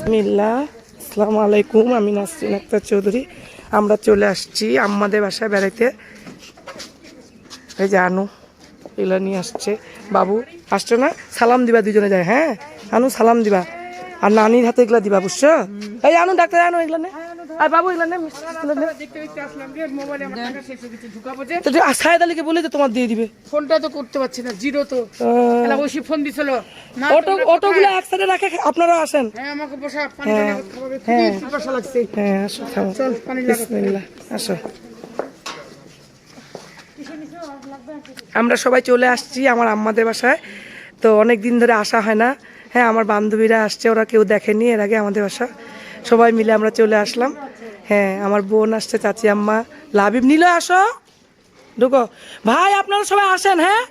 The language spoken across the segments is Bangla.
বিসমিল্লাহ, আসসালামু আলাইকুম। আমি নাসরিন আক্তার চৌধুরী। আমরা চলে আসছি আমাদের বাসায় বেড়াইতে। এই যে আনু এগুলো নিয়ে আসছে। বাবু আসছে না, সালাম দিবা দুজনে যায়। হ্যাঁ আনু সালাম দিবা, আর নানির হাতে এগুলা দিবা, বুঝছো? এই আনু ডাক্তার আনু এগুলো নে, আর বাবু এগুলো নে। সাহেদ আলীকে বলে তো তোমার দিয়ে দিবে। ফোনটা তো করতে পারছি না, জিরো তো। ওই ফোন দিছিল না, অটোগুলো এক সাইডে রাখে, আপনারা আসেন। হ্যাঁ আমাকে বসা, পানি খাওয়াবে, খুবই পিপাসা লাগছে। হ্যাঁ আসো, খাও। চল পানি বিসমিল্লাহ, আসো। আমরা সবাই চলে আসছি আমার আম্মাদের বাসায়। তো অনেক দিন ধরে আসা হয় না। হ্যাঁ আমার বান্ধবীরা আসছে, ওরা কেউ দেখেনি এর আগে আমাদের বাসা। সবাই মিলে আমরা চলে আসলাম। হ্যাঁ আমার বোন আসছে, চাচি আম্মা, লাবিব, নিল, আসো ঢুকো। ভাই আপনারা সবাই আসেন, হ্যাঁ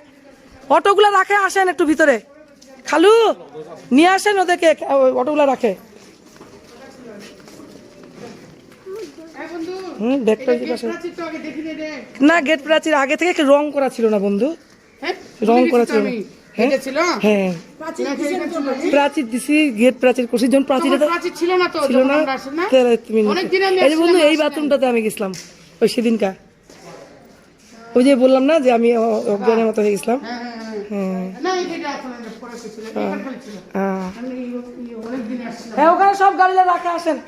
অটোগুলো রাখে, আসেন একটু ভিতরে। খালু নিয়ে আসেন ওদেরকে, অটোগুলো রাখে। না গেট প্রাচীর আগে থেকে রং করা ছিল না বন্ধু, রং করা ছিল না। হ্যাঁ প্রাচীর দিছি, গেট প্রাচীর করছি। যখন প্রাচীরটা ছিল না, তুমি এই যে বন্ধু এই বাথরুমটাতে আমি গেছিলাম ওই সেদিনকা, ওই যে বললাম না যে আমি অজ্ঞানের মতো হয়ে গেছিলাম। হ্যাঁ ওখানে সব গাড়িটা রাখা, আসেন।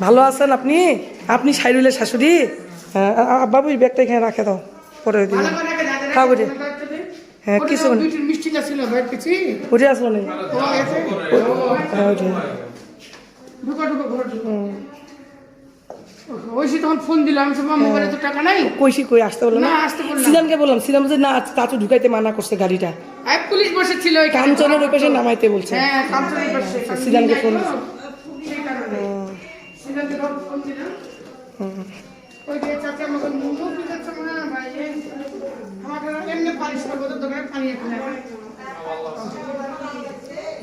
ভালো আছেন আপনি? আপনি সাইরুলের শাশুড়ি? হ্যাঁ বাবু ব্যাগটা এখানে রাখে দাও, পরে দিন খাবো রে। হ্যাঁ কিছু উঠে আসলো না, কইসি কই আসতে বললো না। সিজানকে বললাম, সিজান বলছে না চাচু ঢুকাইতে মানা করছে গাড়িটা, পুলিশ বসেছিল কাঞ্চনের ওই পাশে নামাইতে বলছে। সিজানকে ফোন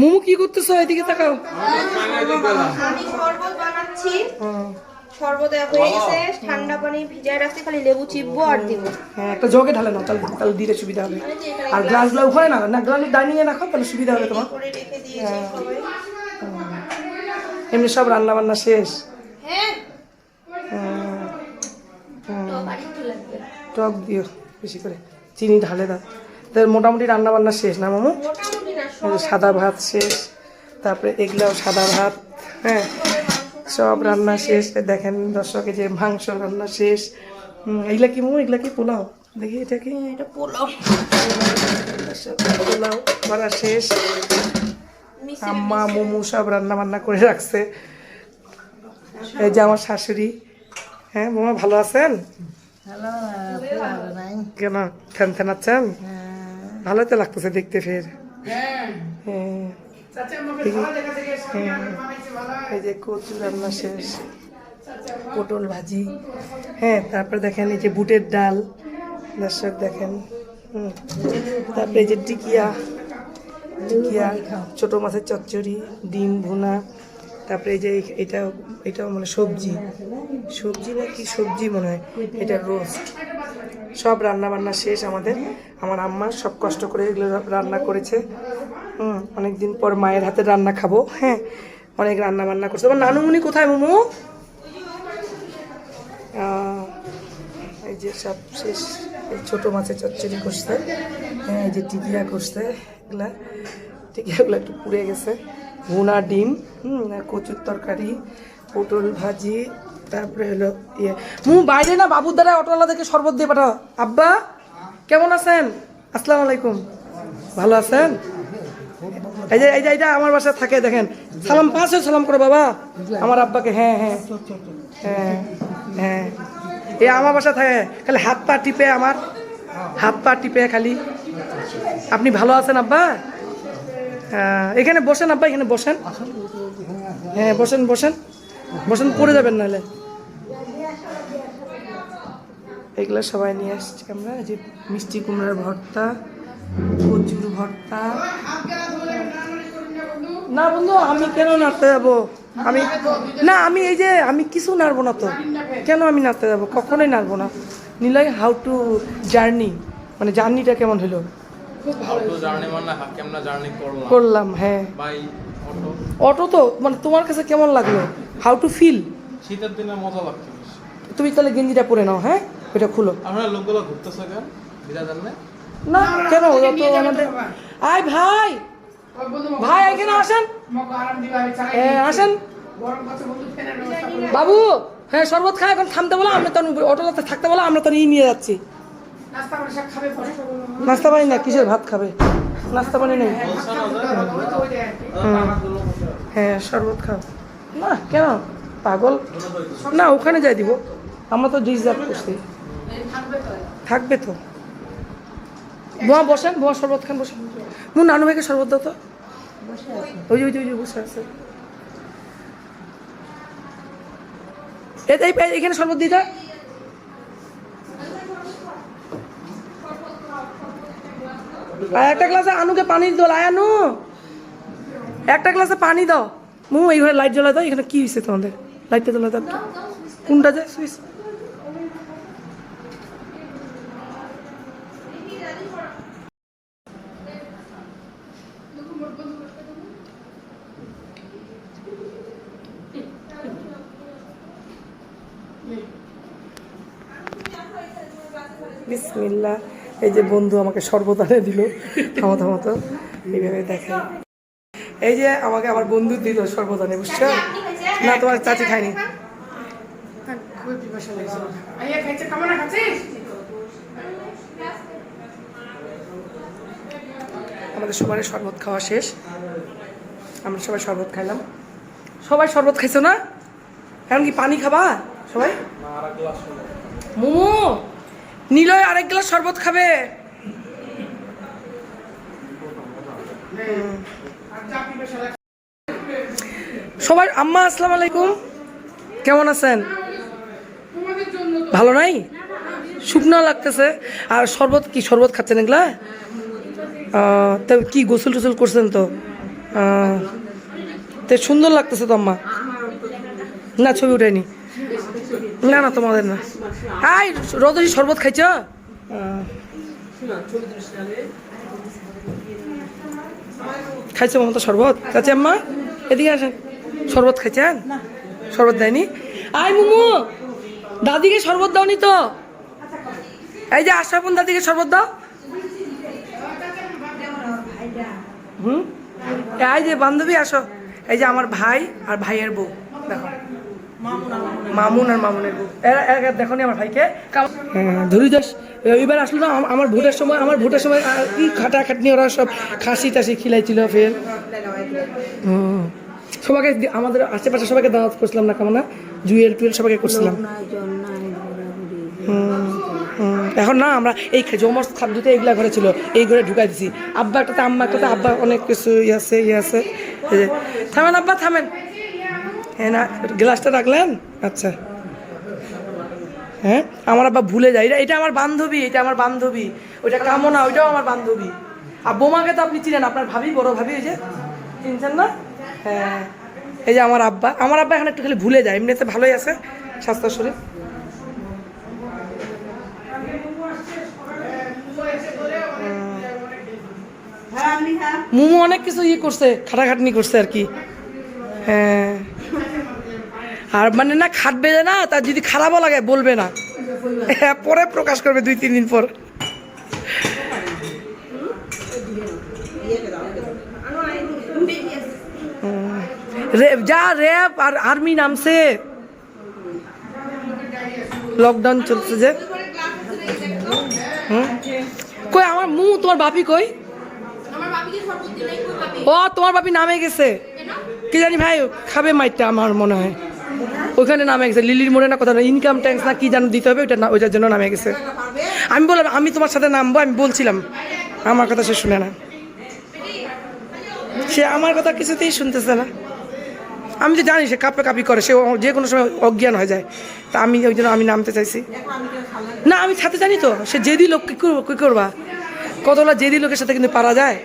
মোমো কি করতেছ? এদিকে তাকাও। আমি শরবত বানাচ্ছি, শরবত হয়ে গেছে, ঠান্ডা পানি ভিজায় রাখছি, খালি লেবু চিপবো আর দিব। হ্যাঁ একটা জগে ঢালে নাও, তাহলে দিলে সুবিধা হবে। আর গ্লাসগুলো ওখানে না, না গ্লাস ডাইনিং এ রাখো, তাহলে সুবিধা হবে তোমার। এমনি সব রান্না বান্না শেষ? টক দিও বেশি করে, চিনি ঢালে দাও। তাহলে মোটামুটি রান্না বান্না শেষ না মামু? সাদা ভাত শেষ, তারপরে এগুলাও সাদা ভাত। হ্যাঁ সব রান্না শেষ। দেখেন দর্শকে যে মাংস রান্না শেষ। এগুলা কি মামু? এগুলা কি পোলাও? দেখি এটা কি? এটা পোলাও। পোলাও করা শেষ। আম্মা মোমো সব রান্না বান্না করে রাখছে। এই যে আমার শাশুড়ি। হ্যাঁ মামা ভালো আছেন? কেন ফ্যান ফ্যান আছেন? ভালোই তো লাগতেছে দেখতে। ফের এই যে কচু রান্না শেষ, পটল ভাজি। হ্যাঁ তারপরে দেখেন এই যে বুটের ডাল, দর্শক দেখেন। তারপরে এই যে টিকিয়া, ছোট মাছের চচ্চড়ি, ডিম ভুনা। তারপরে এই যে এটাও মানে সবজি নাকি সবজি মনে হয়, এটা রোস্ট। সব রান্না বান্না শেষ আমাদের। আমার আম্মা সব কষ্ট করে এগুলো রান্না করেছে। অনেকদিন পর মায়ের হাতে রান্না খাবো। হ্যাঁ অনেক রান্না বান্না করছে। আমার নানুমুনি কোথায় মোমো? এই যে সব শেষ। এই ছোটো মাছের চচ্চড়ি করছে। হ্যাঁ এই যে টিকিয়া করছে, টিকিয়াগুলো একটু পুড়ে গেছে। ভুনা ডিম, কচুর তরকারি, পটল ভাজি। তারপরে হলো বাইরে না বাবুর দ্বারা অটোওয়ালাদেরকে শরবত দিয়ে পাঠাও। আব্বা কেমন আছেন? আসসালামু আলাইকুম। ভালো আছেন? এইটা আমার বাসায় থাকে, দেখেন। সালাম পাঁচও সালাম করো বাবা আমার আব্বাকে। হ্যাঁ হ্যাঁ হ্যাঁ হ্যাঁ এই আমার বাসা থাকে, খালি হাত পা টিপে, আমার হাত পা টিপে খালি। আপনি ভালো আছেন আব্বা? এখানে বসেন আব্বা, এখানে বসেন। হ্যাঁ বসেন বসেন বসেন, পড়ে যাবেন নাহলে। এগুলো সবাই নিয়ে আসছি আমরা। যে মিষ্টি কুমড়ার ভর্তা, কচুর ভর্তা। না বন্ধু আমি কেন নাড়তে যাবো? আমি এই যে আমি কিছু নাড়বো না তো, কেন আমি নাড়তে যাবো? কখনোই নাড়বো না। নিলাই হাউ টু জার্নি, মানে জার্নিটা কেমন হলো। অটো জার্নি মানে আমরা জার্নি করলাম, হ্যাঁ। By auto. অটো তো মানে তোমার কাছে কেমন লাগলো? How to feel? শীতের দিনে মজা লাগছে বেশি। তুমি তাহলে গেঞ্জিটা পরে নাও, হ্যাঁ, ওইটা খুলো। আপনারা লোকগুলো ঘুরতেছে কেন বিনা জানলে? না কেন, ওরা তো আমাদের আয় ভাই, ভাই এখানে আসেন, আসেন বাবু। হ্যাঁ শরবত খায়, এখন থামতে বলো, আমরা তখন অটোতে থাকতে বলো, আমরা তখন নিয়ে যাচ্ছি। নাস্তা পানি না, কিসের ভাত খাবে? নাস্তা পানি নেই। হ্যাঁ শরবত খাও না, কেন পাগল? না ওখানে যাই দিব, আমরা তো রিজার্ভ করছি। থাকবে তো। বোমা বসেন, বোমা শরবত খান, বসেন। মোর নানু ভাইকে শরবত দাও তো। ওই ওই ওই বসে আছে। এখানে শরবত দিতে। একটা গ্লাসে আনুকে পানি দাও, আয়ানু একটা গ্লাসে পানি দাও। মু এই ঘরে লাইট জ্বলা দাও। এখানে কি হয়েছে তোমাদের? লাইটটা জ্বলা দাও। কোনটা যায় সুইচ? বিসমিল্লাহ। এই যে বন্ধু আমাকে শরবত এনে দিল, থামো থামো তো, এইভাবে দেখে। এই যে আমাকে আমার বন্ধু দিল শরবত এনে, বুঝছো? না তোমার চাচি খায়নি। আমাদের সবার শরবত খাওয়া শেষ, আমরা সবাই শরবত খাইলাম। সবাই শরবত খাইছো না? এখন কি পানি খাবা সবাই? মোমো নিলয় আরেক গ্লাস শরবত খাবে। সবাই আম্মা আসসালামু আলাইকুম, কেমন আছেন? ভালো নাই? শুকনো লাগতেছে। আর শরবত কি শরবত খাচ্ছেন এগুলা? তো কি গোসল টোসল করছেন তো? তো সুন্দর লাগতেছে তো আম্মা। না ছবি উঠায়নি, না না তোমাদের না। হাই রোদী শরবত খাইছ? খাইছো মমতা শরবত? চাচি আম্মা এদিকে আসেন, শরবত খাইছেন? শরবত দেয়নি? আয় মুমু, দাদিকে শরবত দাওনি তো? এই যে আশরাফুন দাদিকে শরবত দাও। এই যে বান্ধবী আসো, এই যে আমার ভাই আর ভাইয়ের বউ, দেখো মামুন আর মামুনের বউ। এরা দেখো নি আমার ভাইকে ধরি দাস। এবার আসলো না আমার ভোটের সময় কি খাটাখাটনি, ওরা সব খাসি টাসি খিলাইছিল। ফের সবাইকে আমাদের আশেপাশে সবাইকে দাওয়াত করছিলাম না, কেমন না জুয়েল টুয়েল সবাইকে করছিলাম। এখন না আমরা এই জমস খাদ্যতে এইগুলা ঘরে ছিল, এই ঘরে ঢুকাই দিছি। আব্বা একটাতে আম্মা একটাতে, আব্বা অনেক কিছু ইয়ে আছে। এই যে থামেন আব্বা থামেন। হ্যাঁ না গ্লাসটা রাখলেন? আচ্ছা হ্যাঁ, আমার আব্বা ভুলে যায়। এটা আমার বান্ধবী, এটা আমার বান্ধবী। ওইটা কামনা, ওইটাও আমার বান্ধবী। আর বোমাকে তো আপনি চিনেন, আপনার ভাবি, বড় ভাবি, ওই যে চিনছেন না? হ্যাঁ এই যে আমার আব্বা এখন একটু খালি ভুলে যায়, এমনিতে ভালোই আছে স্বাস্থ্য শরীর। মোমো অনেক কিছু ইয়ে করছে, খাটাখাটনি করছে আর কি। হ্যাঁ আর মানে না খাটবে না, তার যদি খারাপও লাগে বলবে না, পরে প্রকাশ করবে 2-3 দিন পর। যা র্যাব আর আর্মি নামছে, লকডাউন চলছে যে। কই আমার তোমার বাপি কই? ও তোমার বাপি নামে গেছে কি জানি ভাই, খাবে মাইটটা আমার মনে হয়, ওইখানে নামে গেছে। লিলির মোড়ে না, কথা ইনকাম ট্যাক্স না কি জানো দিতে হবে, ওইটা না, ওইটার জন্য নামে গেছে। আমি বললাম আমি তোমার সাথে নামবো, আমি বলছিলাম, আমার কথা সে শুনে না, সে আমার কথা কিছুতেই শুনতেছে না। আমি তো জানি সে কাপি করে, সে যে কোনো সময় অজ্ঞান হয়ে যায়। তা আমি ওই জন্য আমি নামতে চাইছি না, আমি সাথে জানি তো সে জেদি লোক কী করবা, কতগুলো জেদি লোকের সাথে কিন্তু পারা যায়।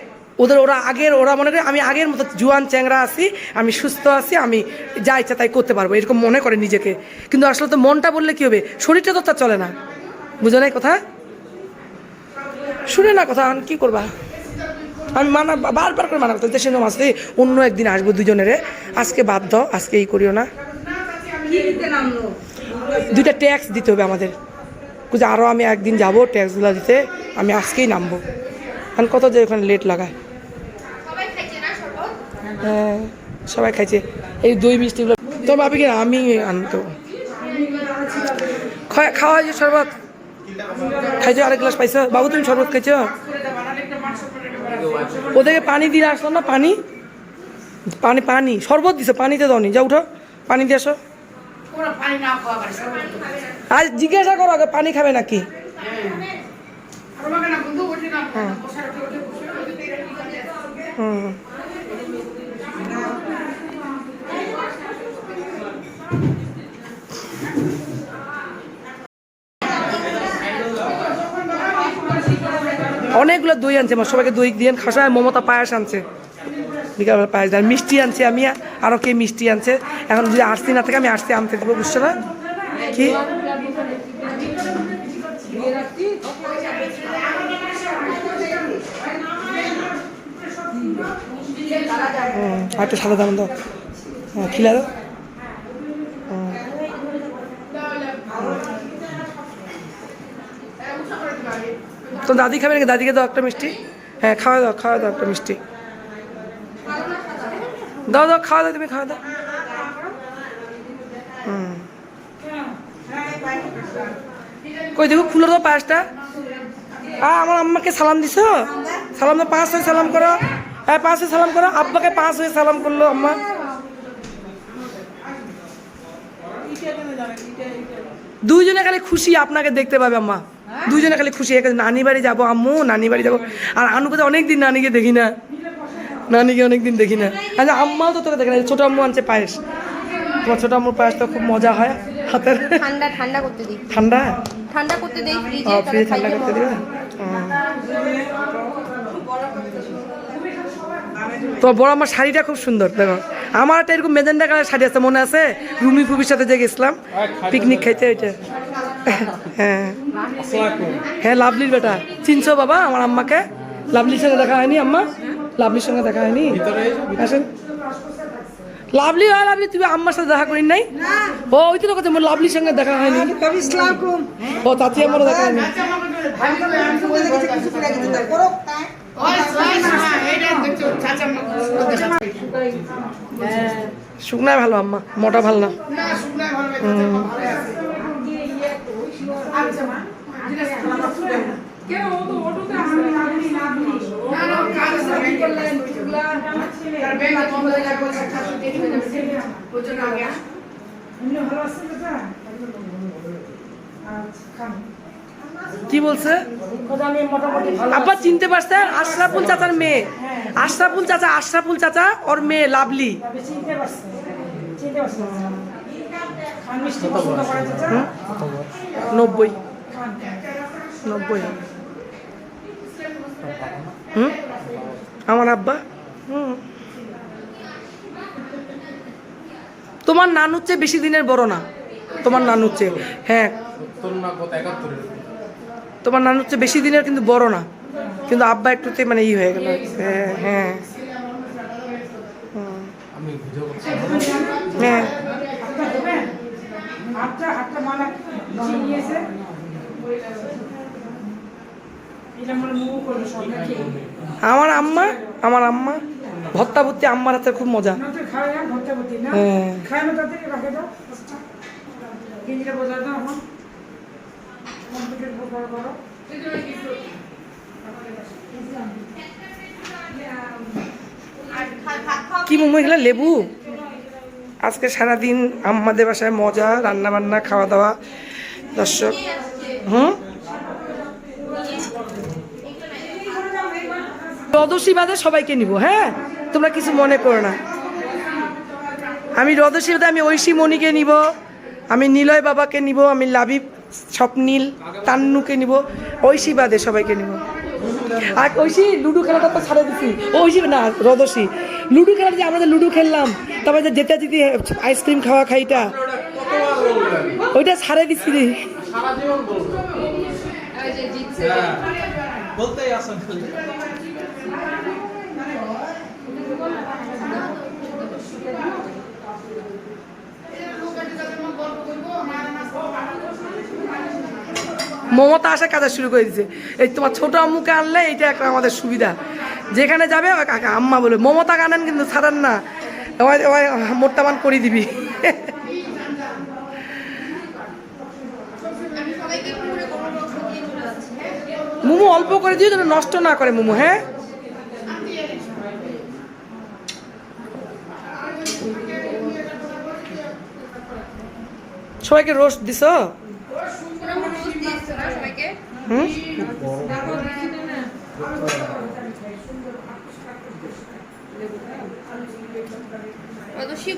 ওরা মনে করে আমি আগের মতো জুয়ান চ্যাংরা আছি, আমি সুস্থ আছি, আমি যা ইচ্ছা তাই করতে পারবো, এরকম মনে করে নিজেকে। কিন্তু আসলে তো মনটা বললে কী হবে, শরীরটা তো তার চলে না, বুঝো না কথা, শুনে না কথা, কি করবা। আমি বারবার করে মানা করতে দেশে মাছ দিয়ে অন্য একদিন আসবো দুজনেরে, আজকে বাদ দাও, আজকে এই করিও না। 2টা ট্যাক্স দিতে হবে আমাদের, বুঝে আরও আমি একদিন যাবো ট্যাক্সগুলো দিতে, আমি আজকেই নামবো, কারণ কত যে ওখানে লেট লাগায়। হ্যাঁ সবাই খাইছে এই দই মিষ্টিগুলো। তো ভাবি কি আমি আনতো খাওয়া যে শরবত খাইছো, আরেক গ্লাস পাইছো বাবু, তুমি শরবত খাইছো? ওদেরকে পানি দিয়ে আসলো না, পানি পানি পানি শরবত দিছো, পানিতে দাও নি, যা উঠো পানি দিয়ে আসো। আজ জিজ্ঞাসা করো আগে পানি খাবে নাকি। হুম অনেকগুলো দই আনছে, আমার সবাইকে দই দিয়ে খাসা। মমতা পায়াস আনছে, বিকালবেলা পায়াস দেয়, মিষ্টি আনছে, আমি আরও কে মিষ্টি আনছে। এখন যদি আসছি না থাকে আমি আসছি আনতে দেবো, বুঝছো না কি? আরেকটা সাদা দাম দাও, হ্যাঁ খিলা দাও। তো দাদি খাবে নাকি? দাদিকে দাও একটা মিষ্টি। হ্যাঁ খাওয়া দাও, খাওয়া দাও একটা মিষ্টি দাও, দাও খাওয়া দাও, তুমি খাওয়া দাও। কই দেখো খুলে দাও পায়েসটা। আমার আম্মাকে সালাম দিছো? সালাম দাও, 5 হয়ে সালাম করো। হ্যাঁ 5 হয়ে সালাম করো। আব্বাকে 5 হয়ে সালাম করলো আম্মা। দুইজনে খালি খুশি আপনাকে দেখতে পাবে আম্মা, দুইজনে খালি খুশি। নানি বাড়ি যাবো আম্মু, নানি বাড়ি যাবো। আর আনুকে তো অনেকদিন নানিকে দেখি না, নানিকে অনেকদিন দেখি না। আচ্ছা আম্মাও তো তোকে দেখে না। ছোটো আম্মু আনছে পায়েস, তোমার ছোটো আম্মুর পায়েস তো খুব মজা হয় হাতের। ঠান্ডা ঠান্ডা করতে দিই, ঠান্ডা ঠান্ডা করতে দেই ফ্রিজে, ফ্রিজে ঠান্ডা করতে দিবে। তো বড় আমার শাড়িটা খুব সুন্দর, দেখো আমার একটা এরকম মেজেন্ডা কালার শাড়ি আছে, মনে আছে? রুমি ফুবির সাথে যে গেছিলাম পিকনিক খাইতে, ওইটা। হ্যাঁ হ্যাঁ লাভলির বেটা, চিনছো বাবা আমার আম্মাকে? লাভলির সঙ্গে দেখা হয়নি আম্মা? লাভলির সঙ্গে দেখা হয়নি? আসেন। লাভলি হয়, লাভলি তুমি আম্মার সাথে দেখা করি নাই? ও ওই তো কথা, লাভলির সঙ্গে দেখা হয়নি। ও চাচি আমারও দেখা হয়নি। শুকনায় ভালো আম্মা, মোটা ভালো না। কি বলছে আব্বা? চিনতে পারছেন? আশরাফুল চাচার মেয়ে, আশরাফুল চাচা, আশরাফুল চাচা ওর মেয়ে লাভলি। 90 আমার আব্বা। তোমার নানুর চেয়ে বেশি দিনের বড় না, তোমার নানুর চেয়ে। হ্যাঁ তোমার নানুর চেয়ে বেশি দিনের কিন্তু বড় না, কিন্তু আব্বা একটুতে মানে ই হয়ে গেল। হ্যাঁ হ্যাঁ হ্যাঁ আমার আম্মা, আমার আম্মা ভর্তা ভর্তি, আম্মার হাতে খুব মজা। হ্যাঁ কি মোমো এগুলো? লেবু। আজকে সারাদিন আমাদের বাসায় মজা, রান্না বান্না, খাওয়া দাওয়া দর্শক। রদসী বাদে সবাইকে নিব, হ্যাঁ তোমরা কিছু মনে করো না। আমি রদসী বাদে আমি ঐশী মণিকে নিব, আমি নিলয় বাবাকে নিব, আমি লাবিব, স্বপ্নীল, তান্নুকে নিব, ঐশী বাদে সবাইকে নিব। আর ঐশী লুডো খেলাটা তো ছাড়ে দিচ্ছি। ঐশী না, রদসী লুডো খেলা যে আমরা যে লুডো খেললাম, তারপরে যে যেতে যেতে আইসক্রিম খাওয়া খাইটা, ওইটা ছাড়ে দিচ্ছি রে। মমতা আসা কাজ শুরু করে দিছে। এই তোমার ছোট আম্মুকে আনলে এইটা একটা আমাদের সুবিধা, যেখানে যাবে আম্মা বলে মমতা আনেন কিন্তু ছাড়েন না, মোট্টামান করে দিবি। মোমো অল্প করে দিও যেন নষ্ট না করে মোমো। হ্যাঁ, সবাইকে রোস্ট দিছ? হুম,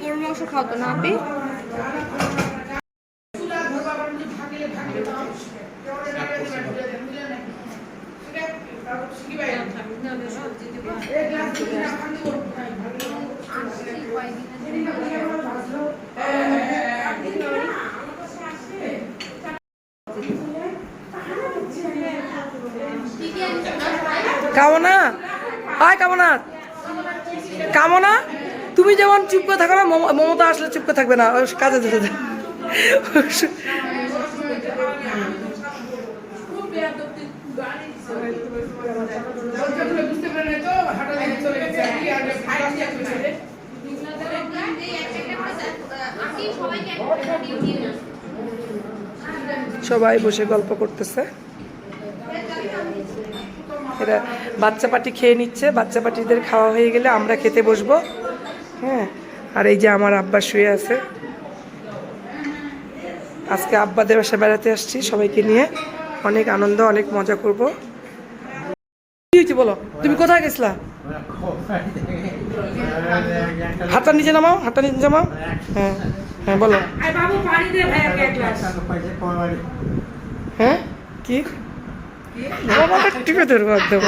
গরুর মাংস খাও তো না আপনি? কামনা, হাই কামনা, কামনা তুমি যেমন চুপ করে থাকো না, মমতা আসলে চুপ করে থাকবে না, কাজে যেতে। সবাই বসে গল্প করতেছে, এরা বাচ্চা পাটি খেয়ে নিচ্ছে। বাচ্চা পাটিদের খাওয়া হয়ে গেলে আমরা খেতে বসবো। হ্যাঁ, আর এই যে আমার আব্বা শুয়ে আছে। আজকে আব্বাদের বাসায় বেড়াতে আসছি সবাইকে নিয়ে, অনেক আনন্দ, অনেক মজা করব। কি হয়েছে বলো, তুমি কোথায় গেছিলা? হাতটা নিচে নামাও, হাতটা নিচে নামাও। হ্যাঁ হ্যাঁ বলো। হ্যাঁ কি টিপে ধরবো একদম।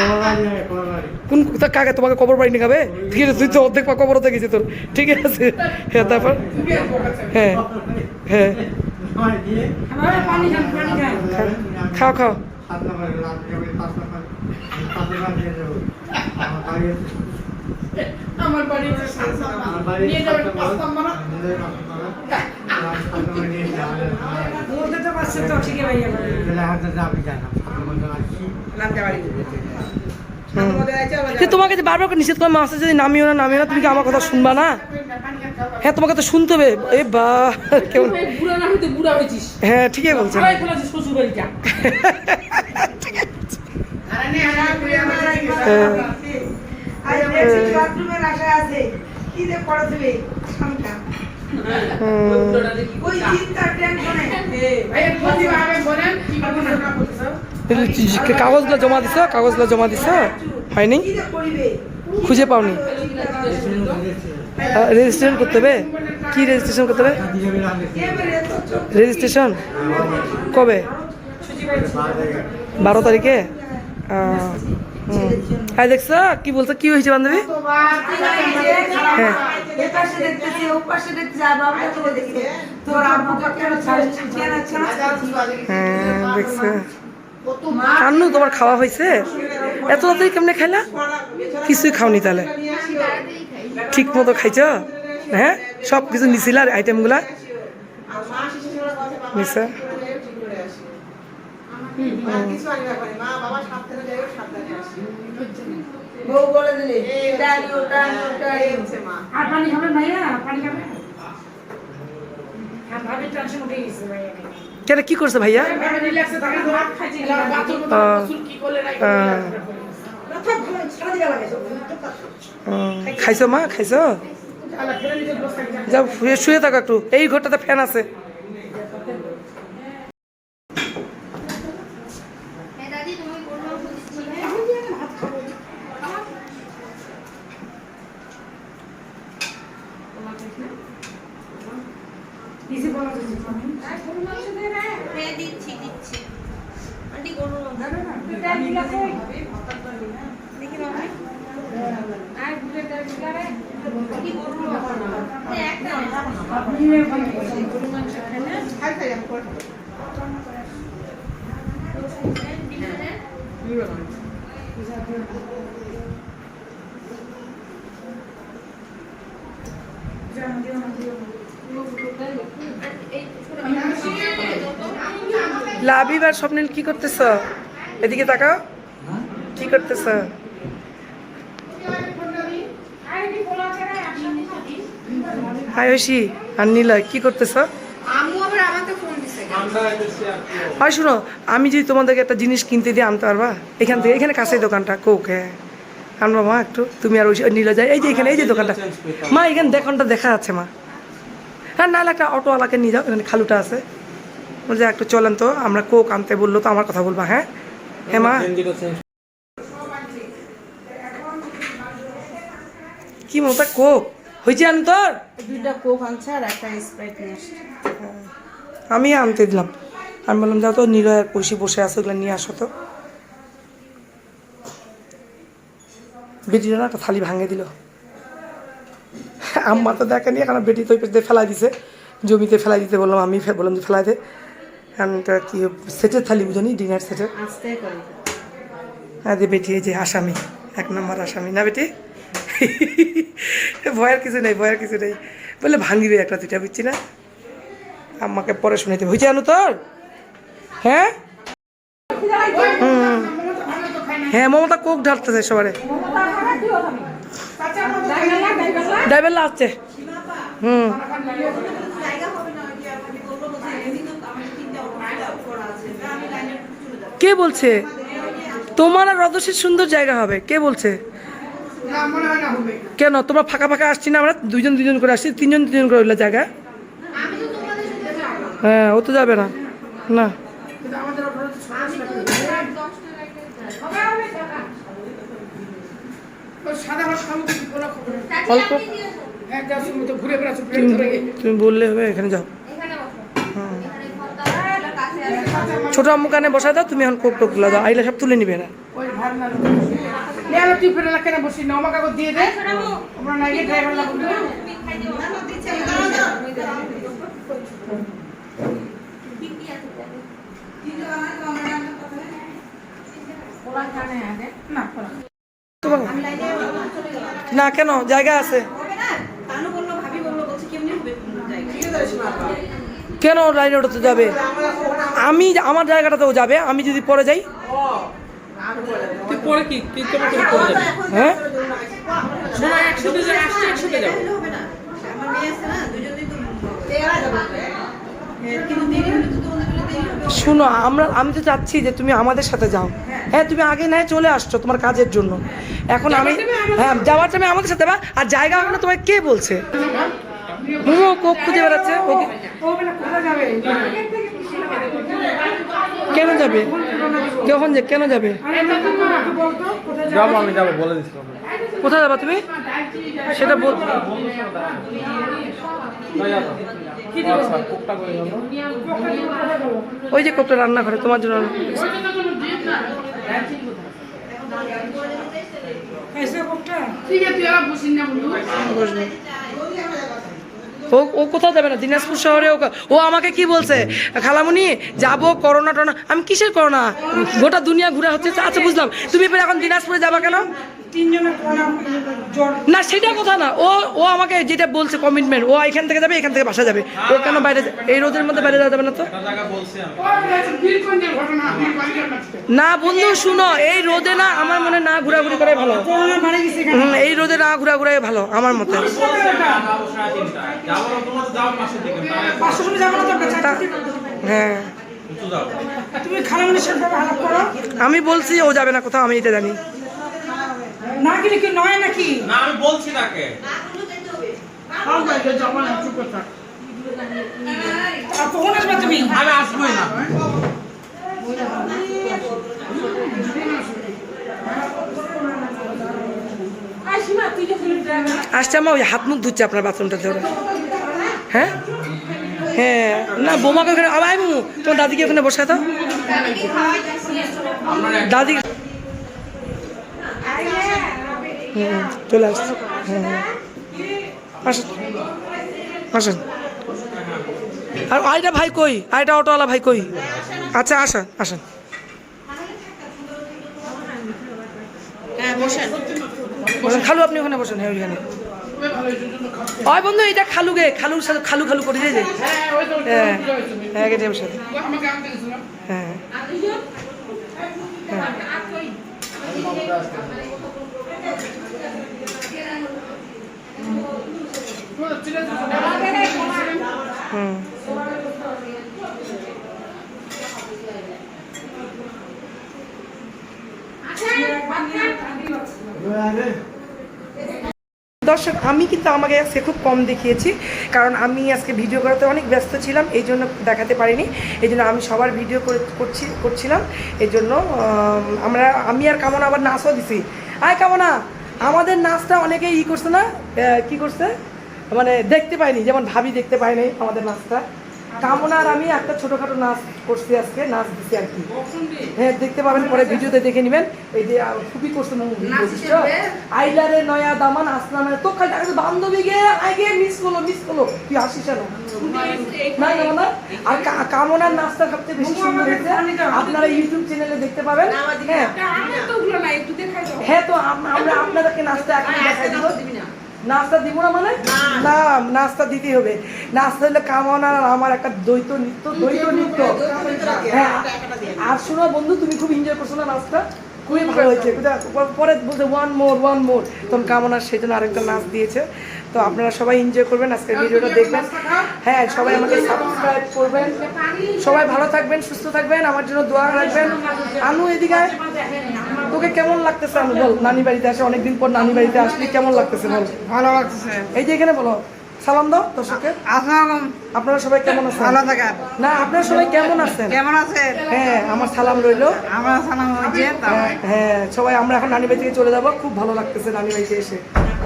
কোন কাকে তোমাকে কবর বাড়ি নিয়ে খাবে? ঠিক আছে, তুই তো অর্ধেক পা কবর হতে গেছি তোর। ঠিক আছে, হ্যাঁ তারপর হ্যাঁ হ্যাঁ খাও খাও। তোমাকে যে বারবার নিষেধ করে মাসে যদি নামিও না নামিও না, তুমি কি আমার কথা শুনবা না? হ্যাঁ তোমাকে তো শুনতে হবে। এ বা কেমন, হ্যাঁ ঠিকই বলছেন। কাগজগুলো জমা দিছ, কাগজগুলো জমা দিছ হয়নি, খুঁজে পাওনি? রেজিস্ট্রেশন করতে হবে। কি রেজিস্ট্রেশন করতে হবে? রেজিস্ট্রেশন কবে? 12 তারিখে। হ্যাঁ দেখছো কি বলছো, কি হয়েছে বান্ধবী? হ্যাঁ হ্যাঁ দেখছো কান্নু, তোমার খাওয়া হয়েছে? এত তাড়াতাড়ি কেমনে খাইলা? কিছুই খাওনি তাহলে? ঠিক মতো খাইছ? হ্যাঁ সব কিছু নিছিল আইটেমগুলা নিছা? কেন কি করছে ভাইয়া? খাইছো মা, খাইছো? যাও শুয়ে থাকো একটু, এই ঘরটাতে ফ্যান আছে। দিচ্ছি দিচ্ছি আন্টি গরু দেখি না লাবিব আর স্বপ্নিল কি করতেছ? এদিকে তাকাও, কি করতেছ? আয়ুষী আর নীলয় কি করতেছ? আম্মু আবার আমাকে ফোন দিছে। ঠান্ডা এসেছি আর কি আর শুনো, আমি যদি তোমাদেরকে একটা জিনিস কিনতে দিয়ে আনতে পারবা এখান থেকে? এখানে কাছেই দোকানটা, কোক। হ্যাঁ আনবা মা একটু, তুমি আর ওই নীলয় যায়। এই যে এখানে, এই যে দোকানটা মা, এখানে দোকানটা দেখা আছে মা। হ্যাঁ নাহলে একটা অটোওয়ালাকে নিয়ে যাও, এখানে খালুটা আছে, বলছে একটু চলেন তো, আমরা কোক আনতে বললো তো আমার কথা বলবা। হ্যাঁ হ্যাঁ মা। কি মমতা কোক হয়েছে আন তোর? দুইটা কোক আনছে আর একটা স্প্রাইট নিয়ে আসছে। আমি আনতে দিলাম, আমি বললাম যাও তো, নীলয় আর পয়সি বসে আছে, ওগুলো নিয়ে আসো তো। বেটিটা না একটা থালি ভাঙে দিল, আম্মা তো দেখেনি, এখন বেটি তো পেটে ফেলাই দিছে, জমিতে ফেলাই দিতে বললাম, আমি বললাম যে ফেলাই দে। এটা কি সেটের থালি বুঝনি, ডিনার সেটের। আস্তে করে হ্যাঁ যে বেটি, এই যে আসামি, 1 নম্বর আসামি না বেটি? ভয়ের কিছু নেই, ভয়ের কিছু নেই, বলে ভাঙিবে একটা দুইটা, বুঝছি না? আম্মাকে পরে শুনাইতে হয়েছে আনু তোর। হ্যাঁ হ্যাঁ মমতা কোক ঢালতেছে সবারে, ড্রাইভার আসছে। কে বলছে তোমার আর রদসের সুন্দর জায়গা হবে? কে বলছে? কেন তোমরা ফাঁকা ফাঁকা আসছি না? আমরা দুজন দুজন করে আসছি, তিনজন তিনজন করে ওইগুলো জায়গা। হ্যাঁ ও তো যাবে না, না অল্প তুমি বললে হবে, এখানে যাও। ছোট আম্মু কানে বসায় দাও, তুমি এখন কোক টোক গুলো দাও, আইলে সব তুলে নিবে না। দিয়ে দে আমরা না গিয়ে ড্রাইভার লাগবে। না কেন, জায়গা আছে। কেন লাইনে ওটাতে যাবে? আমি আমার জায়গাটাতেও যাবে, আমি যদি পরে যাই। তুই পরে কি তুই কেমন করে পড়ে যাবি? হ্যাঁ শোনা, একসাথে যে আসছে একসাথে যাবো। শুনো, আমি তো চাচ্ছি যে তুমি আমাদের সাথে যাও। হ্যাঁ তুমি আগে নয় চলে আসছো তোমার কাজের জন্য, এখন আমি হ্যাঁ যাওয়ার টাইমে আমাদের সাথে বা। আর জায়গা হবে না তোমায় কে বলছে? হুমো কোক খুঁজে বেড়াচ্ছে, কেন যাবে? কখন যে কেন যাবে? যাবো, আমি যাবো, বলে দিচ্ছি। কোথায় যাবা তুমি সেটা বল। আচ্ছা, কোকটা করে যাবো। ওই যে কোকটা রান্না করে তোমার জন্য রান্না করেছে। ঠিক আছে তুই আর বসিস না বন্ধু। বসবে। ও কোথাও যাবে না, দিনাজপুর শহরে। ও আমাকে কি বলছে, খালামুনি যাবো করোনা টরোনা। আমি কিসের করোনা? গোটা দুনিয়া ঘুরে হচ্ছে। আচ্ছা বুঝলাম, তুমি এবার এখন দিনাজপুরে যাবা কেন? না সেটা কথা না, ও আমাকে যেটা বলছে কমিটমেন্ট, ও এখান থেকে যাবে, এখান থেকে বাসা যাবে। ও কেন বাইরে, এই রোদের মধ্যে বাইরে যাওয়া যাবে না তো? না বন্ধু শুনো, এই রোদে না আমার মনে না ঘোরাঘুরি করাই ভালো। এই রোদে না ঘোরাঘুরাই ভালো আমার মতে। হ্যাঁ আমি বলছি ও যাবে না কোথাও, আমি এটা জানি না গেলে কি নয় নাকি? না আমি বলছি তাকে। কখন আসবে তুমি? আমি আসবোই না। আসছে আমার ওই হাত মুখ ধুচ্ছে আপনার বাথরুমটা ধরে। হ্যাঁ হ্যাঁ না বোমাকে ওখানে আবার আইমু, তোমার দাদিকে ওখানে বসে তো দাদি। চলে আসছে। আসেন আসেন। আর আইটা ভাই কই? আইটা অটোওয়ালা ভাই কই? আচ্ছা আসেন আসেন। বসেন। বসেন খালু, আপনি ওখানে বসেন। হ্যাঁ ওইখানে ওই বন্ধু এটা খালু গে, খালুর সাথে খালু খালু করে দিয়ে যায়। হ্যাঁ হ্যাঁ গেটে বসে। হ্যাঁ হ্যাঁ হুম। দর্শক আমি কিন্তু আমাকে আজকে খুব কম দেখিয়েছি, কারণ আমি আজকে ভিডিও করাতে অনেক ব্যস্ত ছিলাম, এই জন্য দেখাতে পারিনি। এই জন্য আমি সবার ভিডিও করছিলাম। এই জন্য আমি আর কামনা আবার নাচও দিছি। আয় কামনা, আমাদের নাচটা অনেকে করছে না, কি করছে মানে দেখতে পাইনি, যেমন ভাবি দেখতে পাইনি আমাদের নাচটা। কামনা আর আমি একটা ছোটোখাটো নাচ করছি আজকে, নাচ দিচ্ছি আর কি। হ্যাঁ দেখতে পাবেন, পরে ভিডিওতে দেখে নেবেন। এই যে খুবই করছে আইলারে নয়া দামান আসলাম তো খালি বান্ধবী গে আগে মিস করলো তুই আসিস না না। আর কামনার নাচটা সবচেয়ে বেশি সুন্দর হয়েছে, আপনারা ইউটিউব চ্যানেলে দেখতে পাবেন। হ্যাঁ তো আমরা আপনাদেরকে নাচটা এখন দেখাই দিব। নাচটা দিব না মানে না, নাচটা দিতেই হবে। নাচটা হলে কামনা আর আমার একটা দ্বৈত নৃত্য। হ্যাঁ আর শোনো বন্ধু, তুমি খুব এনজয় করছো না নাচটা, খুবই ভালো হয়েছে। পরে বলছে ওয়ান মোর তখন কামনার সেই জন্য আরেকটা নাচ দিয়েছে। তো আপনারা সবাই এনজয় করবেন, আজকের ভিডিওটা দেখবেন। হ্যাঁ সবাই আমাকে সাবস্ক্রাইব করবেন। সবাই ভালো থাকবেন, সুস্থ থাকবেন, আমার জন্য দোয়া রাখবেন। আনু এদিকে তোকে কেমন লাগতেছে? আমি বল, নানি বাড়িতে আসে অনেকদিন পর, নানি বাড়িতে আসলি কেমন লাগতেছে বল? ভালো লাগতেছে। এই যে এখানে বলো, সালাম দাও দর্শককে। আপনারা সবাই কেমন আছেন? ভালো থাকেন। না আপনারা সবাই কেমন আছেন? কেমন আছেন? হ্যাঁ আমার সালাম রইলো। আমার সালাম হয়েছে। হ্যাঁ সবাই আমরা এখন নানি বাড়ি থেকে চলে যাবো, খুব ভালো লাগতেছে নানি বাড়িতে এসে।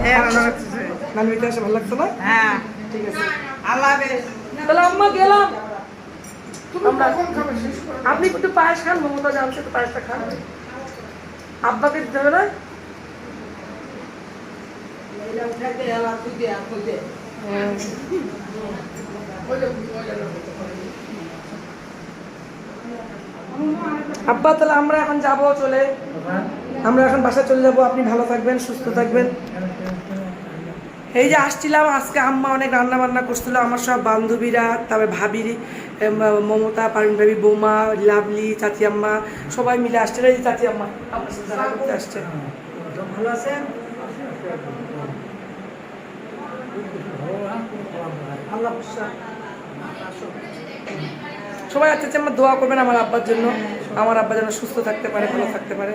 হ্যাঁ ভালো লাগতেছে। নানি বাড়িতে এসে ভালো লাগছে না? হ্যাঁ ঠিক আছে, আল্লাহ হাফেজ। তাহলে আম্মা গেলাম। আপনি একটু পায়েস খান, মমতা জানছে তো পায়েসটা খান। আব্বাকে দিতে হবে না? আব্বা তাহলে আমরা এখন যাবো, আমরা এখন বাসা চলে যাবো। আপনি ভালো থাকবেন, সুস্থ থাকবেন। এই যে আসছিলাম আজকে, আম্মা অনেক রান্না বান্না করছিল, আমার সব বান্ধবীরা, তারপরে ভাবি মমতা, পারুন ভাবি, বৌমা, লাভলি, চাচি আম্মা সবাই মিলে আসছিল। এই যে চাচি আম্মা আপনার সাথে দেখা করতে আসছে। ভালো আছেন? সবাই আচ্ছা আমার দোয়া করবেন আমার আব্বার জন্য, আমার আব্বা যেন সুস্থ থাকতে পারে, ভালো থাকতে পারে।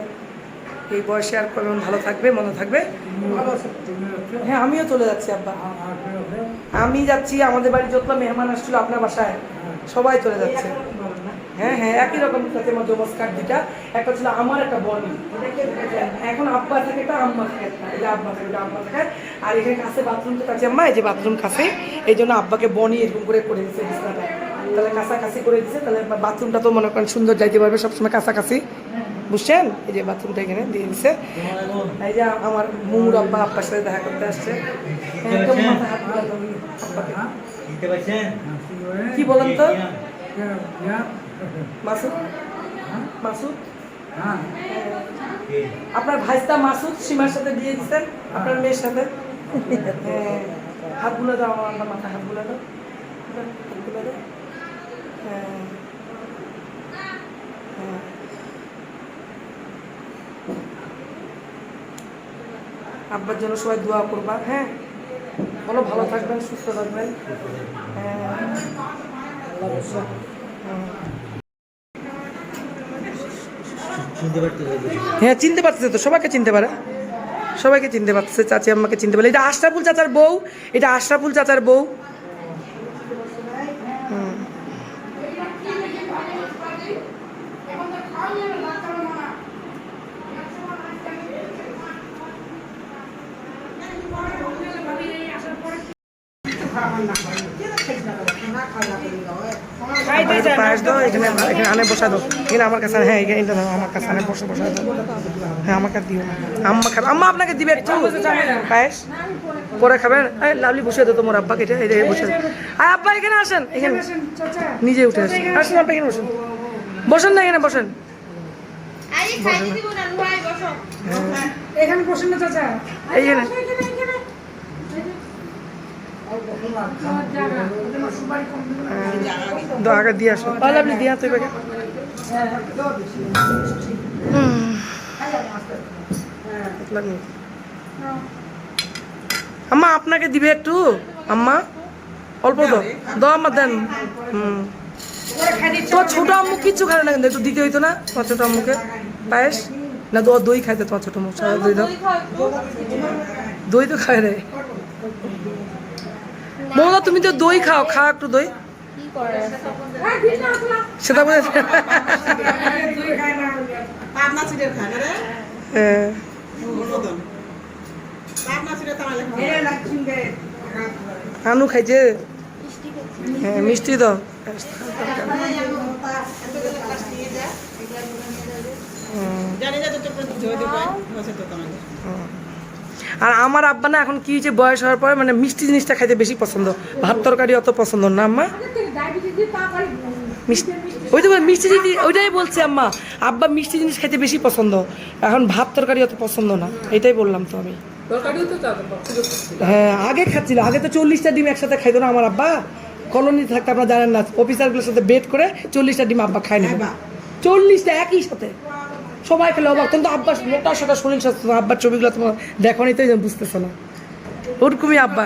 এই বয়সে আর কেমন ভালো থাকবে, মনে থাকবে। হ্যাঁ আমিও চলে যাচ্ছি আব্বা, আমি যাচ্ছি। আমাদের বাড়ি যত মেহমান আসছিল আপনার বাসায় সবাই চলে যাচ্ছে। হ্যাঁ হ্যাঁ একই রকম আমার জমজ কার্ড দুটা, একটা ছিল আমার, একটা বনি। এখন আব্বা থাকে একটা, আম্মা থাকে একটা। এই যে আব্বা থাকে, আম্মা থাকে। আর এখানে কাছে বাথরুম তো কাছে আম্মা, এই যে বাথরুম কাছে, এই জন্য আব্বাকে বনি এরকম করে দিচ্ছে বিছানাটা। তাহলে কাছাকাছি করে দিচ্ছে, তাহলে বাথরুমটা তো মনে করেন সুন্দর যাইতে পারবে সবসময় কাছাকাছি, বুঝছেন? এই যে বাথরুমটা এখানে দিয়ে দিচ্ছে। এই যে আমার মুর আব্বা আব্বার সাথে দেখা করতে আসছে। কি বলেন তো মাসুদ? মাসুদ আপনার ভাইস্তা মাসুদ সীমার সাথে বিয়ে দিচ্ছেন, আপনার মেয়ের সাথে। হাত বুলে দাও আমার মাথা, হাত বুলে দাও, হাত বুলে দাও। হ্যাঁ হ্যাঁ আব্বার জন্য সবাই দোয়া করবা। হ্যাঁ বলো, ভালো থাকবেন, সুস্থ থাকবেন। হ্যাঁ চিনতে পারতেছে তো, সবাইকে চিনতে পারে, সবাইকে চিনতে পারতেছে। চাচি আম্মাকে চিনতে পারে। এটা আশরাফুল চাচার বউ, এটা আশরাফুল চাচার বউ। পায়েস দাও, এখানে এখানে আনে বসা দাও, এখানে আমার কাছে। হ্যাঁ এখানে আমার কাছে আনে বসা দাও। হ্যাঁ আমাকে দিও, আম্মা খাবে, আম্মা আপনাকে দিবে একটু পায়েস, পরে খাবেন। লাভলি বসে দাও তোমার আব্বাকে, এটা এটা বসে দাও। আর আব্বা এখানে আসেন, এখানে নিজে উঠে আসেন, আসেন আব্বা এখানে বসেন, বসেন না এখানে বসেন। বাইরে খাইতে দিব না ভাই বসো এখানে বসেন না চাচা এইখানে আগে দিয়ে আসো তাহলে আপনি দিয়ে আসতে পারেন আম্মা আপনাকে দিবে একটু আম্মা অল্প দাও আম্মা দেন তোমার ছোট আম্মু কিচ্ছু খায় না কিন্তু একটু দিতে হইতো না তোমার ছোট আম্মুকে পায়েস না দই খাইতে তোমার ছোট আম্মু দই দাও দই তো খায় রে মমতা তুমি তো দই খাও খাও একটু দই কি করে সেটা বলে পাবনা সিটের খায় না রে হ্যাঁ অনুমোদন পাবনা সিটের তাহলে আনু খাইছে হ্যাঁ মিষ্টি দাও জানি না তো জয় দেব বসে তো তোমাদের আর আমার আব্বা না এখন কি হয়েছে বয়স হওয়ার পরে মানে মিষ্টি জিনিসটা খাইতে বেশি পছন্দ ভাত তরকারি অত পছন্দ না আম্মা মিষ্টি ওই তো মিষ্টি জিনিস ওইটাই বলছি আম্মা আব্বা মিষ্টি জিনিস খাইতে বেশি পছন্দ এখন ভাত তরকারি অত পছন্দ না এটাই বললাম তো আমি তরকারিও তো চাও হ্যাঁ আগে খাচ্ছিল আগে তো 40টা ডিম একসাথে খাইতো না আমার আব্বা কলোনিতে থাকতে আপনারা জানেন না অফিসারগুলোর সাথে বেট করে 40টা ডিম আব্বা খায় না 40টা একই সাথে সবাই খেলে অবাক কিন্তু আব্বা মোটা সোটা শরীর স্বাস্থ্য আব্বার ছবিগুলো তোমার দেখো নি তো বুঝতেছো না ওরকমই আব্বা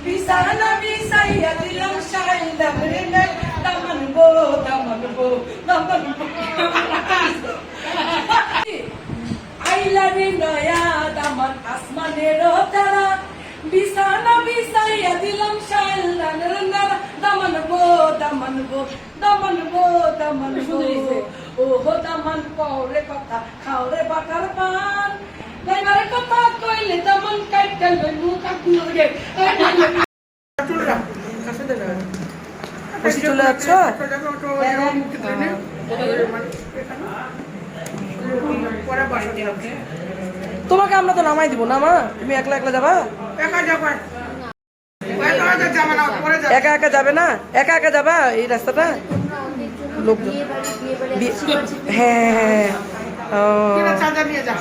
বিছানা বিছাইয়া দিলাম শাইল দামরে দামন গো দামন গো দামন আইলা রে নয়া দামন আসমানের তারা বিছানা বিছাইয়া দিলাম শাইল দামরে দামন গো দামন গো দামন গো দামন গো ও হো দামন পরে কথা খাও রে বাটার পান লাইবারে কথা কইলে দামন কাইটা লই মুখ আগুরে চলে যাচ্ছ তোমাকে আমরা তো নামাই দিব না মা তুমি একলা একলা যাবা একা একা যাবে না একা একা যাবা এই রাস্তাটা লোকজন হ্যাঁ হ্যাঁ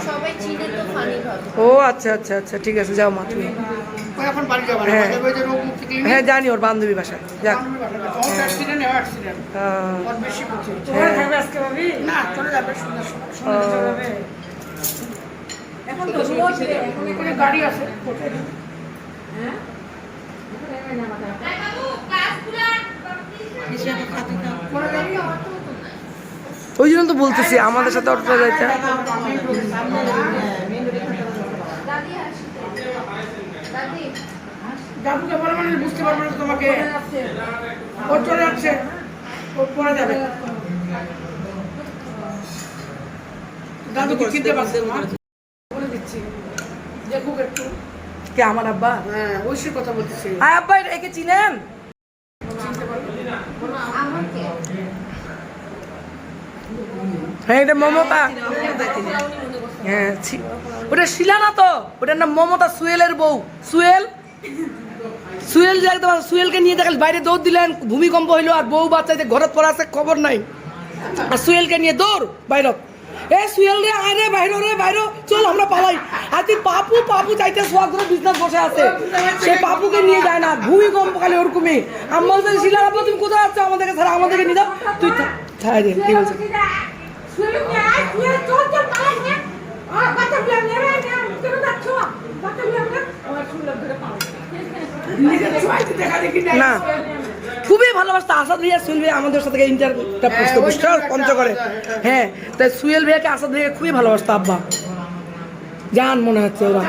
সবাই চিনে তো ফানি ভাবে ও আচ্ছা আচ্ছা আচ্ছা ঠিক আছে যাও মা তুমি এখন বাড়ি যাবো না হ্যাঁ। ওই যে রোগ মুক্তি ক্লিনিক হ্যাঁ জানি ওর বান্ধবী বাসা যাক অ্যাক্সিডেন্ট অ্যাক্সিডেন্ট ওর বেশি করছে না চলে যাবে সুন্দর এখন তো এখন গাড়ি আছে ওই জন্য তো বলতেছি আমাদের সাথে অটোটা যাইতে দাদুকে বলে মানে বুঝতে পারবো না তোমাকে ও চলে যাচ্ছে ও পরে যাবে দাদুকে চিনতে পারছে না বলে দিচ্ছি দেখুক একটু কে আমার আব্বা হ্যাঁ ঐশীর কথা বলতেছি আয় আব্বা একে চিনেন হ্যাঁ এটা মমতা হ্যাঁ ওটা শিলা না তো ওটার নাম মমতা সুয়েলের বউ সুয়েল সুয়েল যে একদম সুয়েলকে নিয়ে দেখাল বাইরে দৌড় দিলেন ভূমিকম্প হইলো আর বউ বাচ্চাতে ঘরে পড়া আছে খবর নাই আর সুয়েলকে নিয়ে দৌড় বাইর এ সুয়েল রে আয় রে বাইরে রে বাইরে চল আমরা পালাই আর তুই পাপু চাইতে সোয়াগ করে বিজনেস বসে আছে সে পাপুকে নিয়ে যায় না ভূমিকম্প খালি ওরকমই আম্মা বলছে শিলা আব্বা তুমি কোথায় যাচ্ছ আমাদেরকে ছাড়া আমাদেরকে নিয়ে দাও তুই ছাড়াই দে কি বলছে না খুবই ভালোবাসতো আসাদ ভাইয়া সুয়েল ভাই আমাদের সাথে ইন্টারটা পুষতে বুঝতে পঞ্চগড়ে হ্যাঁ তাই সুয়েল ভাইয়াকে আসাদ ভাইয়া খুবই ভালোবাসতো আব্বা জান মনে হচ্ছে ওরা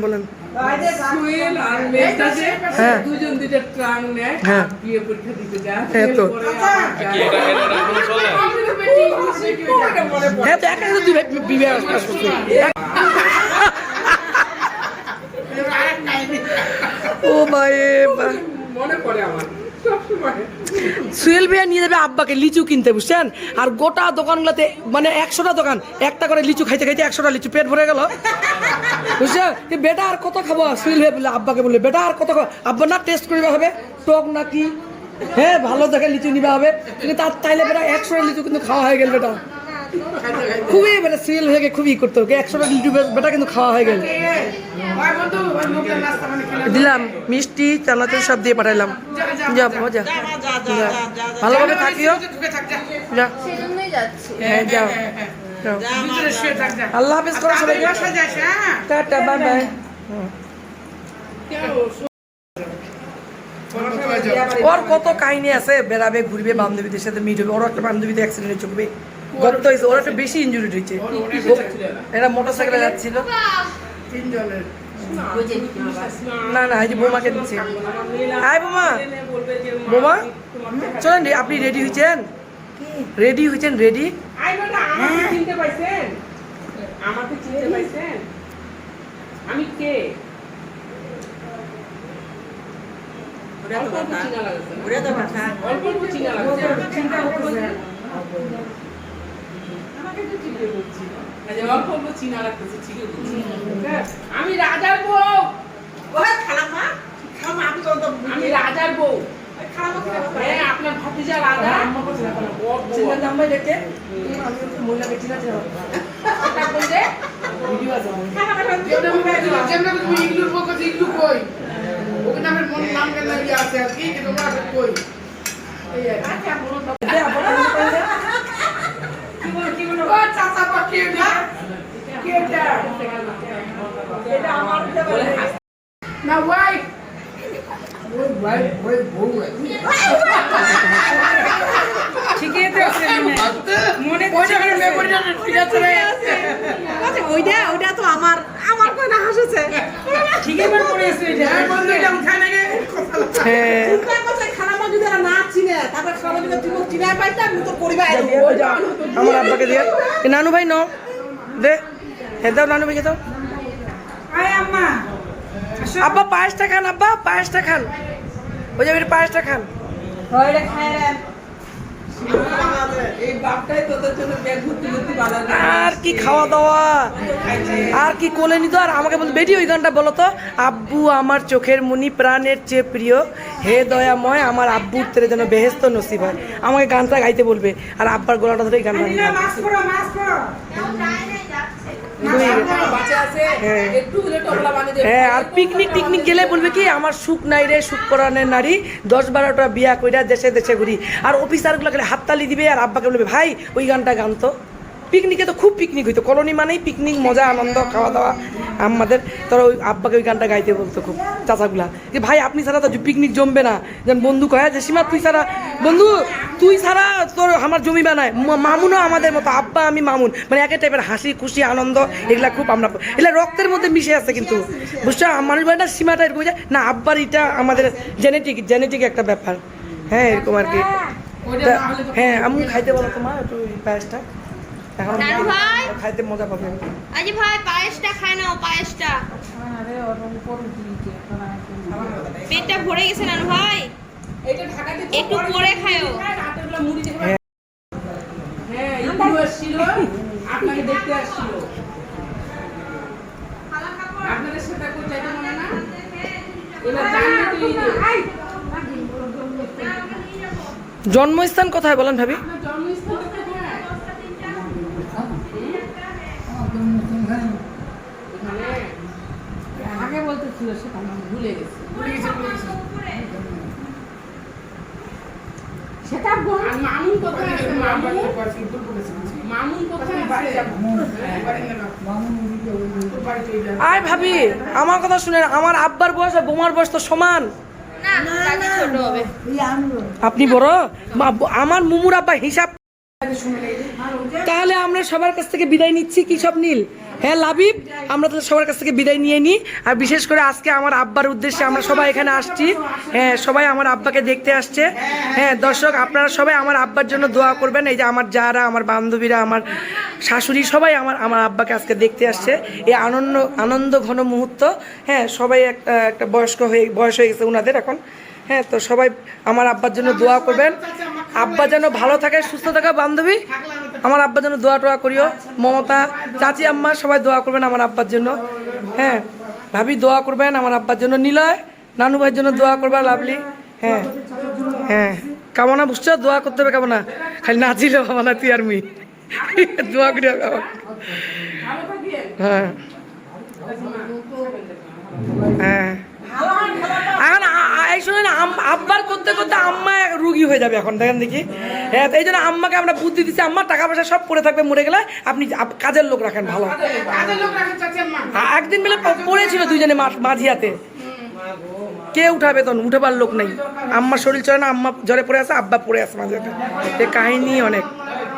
বলেন সুয়েল আর মেয়েটা যে হ্যাঁ দুজন দুইটা ট্রাং নেয় হ্যাঁ বিয়ে পরীক্ষা দিতে যায় হ্যাঁ তো হ্যাঁ তো একা দুই ভাই বিবাহ ও ভাই মনে পড়ে আমার সবসময়। সুহেল ভাইয়া নিয়ে যাবে আব্বাকে লিচু কিনতে, বুঝছেন? আর গোটা দোকানগুলোতে মানে 100টা দোকান, একটা করে লিচু খাইতে খাইতে 100টা লিচু পেট ভরে গেল, বুঝছেন? বেটা আর কত খাবো? সুহেল ভাই বলে আব্বাকে বললে বেটা আর কত খাবো? আব্বা না টেস্ট করিবা হবে টক নাকি, হ্যাঁ ভালো দেখে লিচু নিবা হবে, কিন্তু তার তাইলে বেটা 100টা লিচু কিন্তু খাওয়া হয়ে গেল বেটা। খুবই বেটা সুহেল ভাইকে খুবই করতো, 100টা লিচু বেটা কিন্তু খাওয়া হয়ে গেল। ওই বন্ধু ওই মুখের নাস্তা মানে খেলে দিলাম মিষ্টি চানাচুর সব দিয়ে পাঠাইলাম। যা মজা, ভালোভাবে থাকিও, ঢুকে থাক যা। যা সেজন্যই যাচ্ছি। হ্যাঁ যাও যাও। ভিতরে শুয়ে থাক যা। আল্লাহ হাফেজ করো সবাইকে, বাসা যাস, হ্যাঁ? Tata bye bye. ওর কত কাহিনী আছে, বেড়াবে ঘুরবে বান্ধবীদের সাথে মিট হবে, ওর একটা বান্ধবীতে অ্যাক্সিডেন্ট চলবে, গত হয়েছে, ওর একটা বেশি ইনজুরি হয়েছে। এরা মোটরসাইকেলে যাচ্ছিল, তিনজনের। না না এই যে বোমাকে দিচ্ছে। হাই বোমা, বোমা চলেন রে, আপনি রেডি হয়েছেন? রেডি হয়েছেন? রেডি? আমাকে চিনতে পাইছেন? আমাকে চিনতে পাইছেন? আমি কে? অল্প অল্প চিনা লাগছে না? অল্প অল্প চিনা লাগছে। আমাকে তো চিনতে বলছি না। অল্প অল্প চিনা লাগতেছে, চিনে বলছি। আমি রাজার বউ। আমি রাজার বউ। হ্যাঁ, আপনার ভাতিজা রাজা। চিন্তা নাম্বার দেখে আমি মহিলাকে চিনা চিনা এটা বলছে ভিডিও আছে যেমন তুমি ইগলুর বউ কাছে ইগলু কই? ওকে নামের মন নাম কেন ইয়ে আছে আর কি, কিন্তু ওরা আসলে কই? এই আর কি। ও চাচা বা কে এটা? কে এটা? এটা আমার না ওয়াই। ওই ভাই ওই বউ। ঠিকই তো আছে মনে ওইটা করে মেমোরিটা ঠিক আছে রে। ওইটা তো আমার কই না হাসেছে ঠিকই মনে পড়েছে এটা। হ্যাঁ বন্ধু এটা উঠায় না গে। হ্যাঁ খারাপ যদি এরা না চিনে তারপর খারাপ যদি তুমি চিনে পাইতা আমি তো করিবা আমার আব্বাকে দিয়ে এ নানু ভাই নো দে, হ্যাঁ দাও নানু ভাইকে দাও। আয় আম্মা আব্বা পায়েসটা খান, আব্বা পায়েসটা খান, ওই যে পায়েসটা খান। ওইটা খায় রে আর কি খাওয়া দাওয়া, আর কি কোলে নিত, আর আমাকে বলতো বেটি ওই গানটা বলো তো, আব্বু আমার চোখের মনি প্রাণের চেয়ে প্রিয়, হে দয়াময় আমার আব্বুর তেরে যেন বেহেস্ত নসিব হয়, আমাকে গানটা গাইতে বলবে, আর আব্বার গলাটা ধরে এই গানটা গাইতে। মাছ পড়ো হ্যাঁ আর পিকনিক টিকনিক গেলে বলবে কি আমার সুখ নাই রে, সুখ পরাণের নারী, 10-12টা বিয়া কইরা দেশে দেশে ঘুরি, আর অফিসারগুলো গেলে হাততালি দিবে, আর আব্বাকে বলবে ভাই ওই গানটা গান তো। পিকনিকে তো খুব পিকনিক হইতো, কলোনি মানেই পিকনিক, মজা আনন্দ খাওয়া দাওয়া আমাদের, তোরা ওই আব্বাকে ওই গানটা গাইতে বলতো খুব চাচাগুলা, যে ভাই আপনি ছাড়া তো পিকনিক জমবে না, যেন বন্ধু কয় যে সীমা তুই ছাড়া, বন্ধু তুই ছাড়া তোর আমার জমি বানায়, মামুনও আমাদের মতো, আব্বা আমি মামুন, মানে একই টাইপের হাসি খুশি আনন্দ, এগুলা খুব আমরা এগুলা রক্তের মধ্যে মিশে আছে, কিন্তু বুঝছো মানুষ বলে না সীমাটা এরকম না, আব্বার এটা আমাদের জেনেটিক একটা ব্যাপার, হ্যাঁ এরকম আর কি। হ্যাঁ আমি খাইতে বলো তোমার একটু পায়েসটা, এখন নানু ভাই খাইতে মজা পাবে। আজি ভাই পায়েসটা খায় নাও, পায়েসটা পেটটা ভরে গেছে নানু ভাই, এটা ঢাকাতে একটু পরে খায়ও। রাতেরবেলা মুড়ি দিয়ে হ্যাঁ ইন্দু আসছিল, আপনাকে দেখতে আসছিল, আপনাদের সাথে কোথায় যাইতে মনে না, এবার জান্নাতে ঈদে জন্মস্থান কোথায় বলেন ভাবি? আপনার জন্মস্থান কোথায়? আগে বলতেছিল সেটা আমি ভুলে গেছি। সেটা বল। আর মামুন কোথায় আছে? মামুন কোথায় আছে? আয় ভাবি আমার কথা শুনেন, আমার আব্বার বয়স আর বোমার বয়স তো সমান, না দাদি ছোট হবে। আপনি বড়, আমার মুমুর আব্বা হিসাব। তাহলে আমরা সবার কাছ থেকে বিদায় নিচ্ছি, কি সব নীল হ্যাঁ লাবিব, আমরা তো সবার কাছ থেকে বিদায় নিয়ে নিই। আর বিশেষ করে আজকে আমার আব্বার উদ্দেশ্যে আমরা সবাই এখানে আসছি। হ্যাঁ, সবাই আমার আব্বাকে দেখতে আসছে। হ্যাঁ দর্শক, আপনারা সবাই আমার আব্বার জন্য দোয়া করবেন। এই যে আমার যারা, আমার বান্ধবীরা, আমার শাশুড়ি, সবাই আমার আব্বাকে আজকে দেখতে আসছে। এই আনন্দ ঘন মুহূর্ত। হ্যাঁ, সবাই একটা বয়স হয়ে গেছে ওনাদের এখন। হ্যাঁ, তো সবাই আমার আব্বার জন্য দোয়া করবেন। আব্বা যেন ভালো থাকে, সুস্থ থাকে। বান্ধবী, আমার আব্বার জন্য দোয়া টোয়া করিও। মমতা, চাচি, আম্মা সবাই দোয়া করবেন আমার আব্বার জন্য। হ্যাঁ ভাবি দোয়া করবেন আমার আব্বার জন্য। নিলয়, নানু ভাইয়ের জন্য দোয়া করবা। লাভলি, হ্যাঁ হ্যাঁ, কামনা বুঝছো? দোয়া করতে হবে কামনা, খালি নাচিল কামনা তুই আর মি দোয়া করি। হ্যাঁ হ্যাঁ, এখন এই শুনেন, আব্বার করতে করতে আম্মা রুগী হয়ে যাবে এখন, দেখেন দেখি। হ্যাঁ, এই জন্য আম্মাকে আমরা বুদ্ধি দিচ্ছি, আম্মা টাকা পয়সা সব পড়ে থাকবে, মরে গেলে আপনি কাজের লোক রাখেন ভালো। কাজের লোক রাখেন চাচি আম্মা। একদিন বেলা পড়েছিল দুইজনে মাঝিয়াতে, কে উঠাবে? তখন উঠাবার লোক নেই। আম্মার শরীর চলে না, আম্মা জ্বরে পড়ে আছে, আব্বা পড়ে আছে মাঝিয়াতে। এই কাহিনী অনেক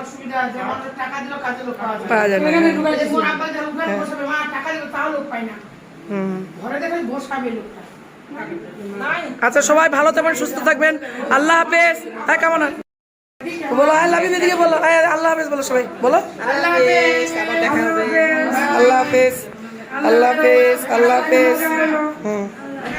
অসুবিধা আছে, আমাদের টাকা দিলেও কাজের লোক পাওয়া যায় না। মোর আব্বা যখন উঠায় বসাবে, মা টাকা দিলেও তাও লোক পায় না। ঘরে দেখে বসাবে লোকটা। আচ্ছা, সবাই ভালো থাকবেন, সুস্থ থাকবেন। আল্লাহ হাফেজ। হ্যাঁ, কেমন বলো? আই লাভ ইউ দিদিকে বলো। আল্লাহ হাফেজ বলো, সবাই বলো আল্লাহ হাফেজ। আল্লাহ হাফেজ, আল্লাহ হাফেজ, আল্লাহ হাফেজ।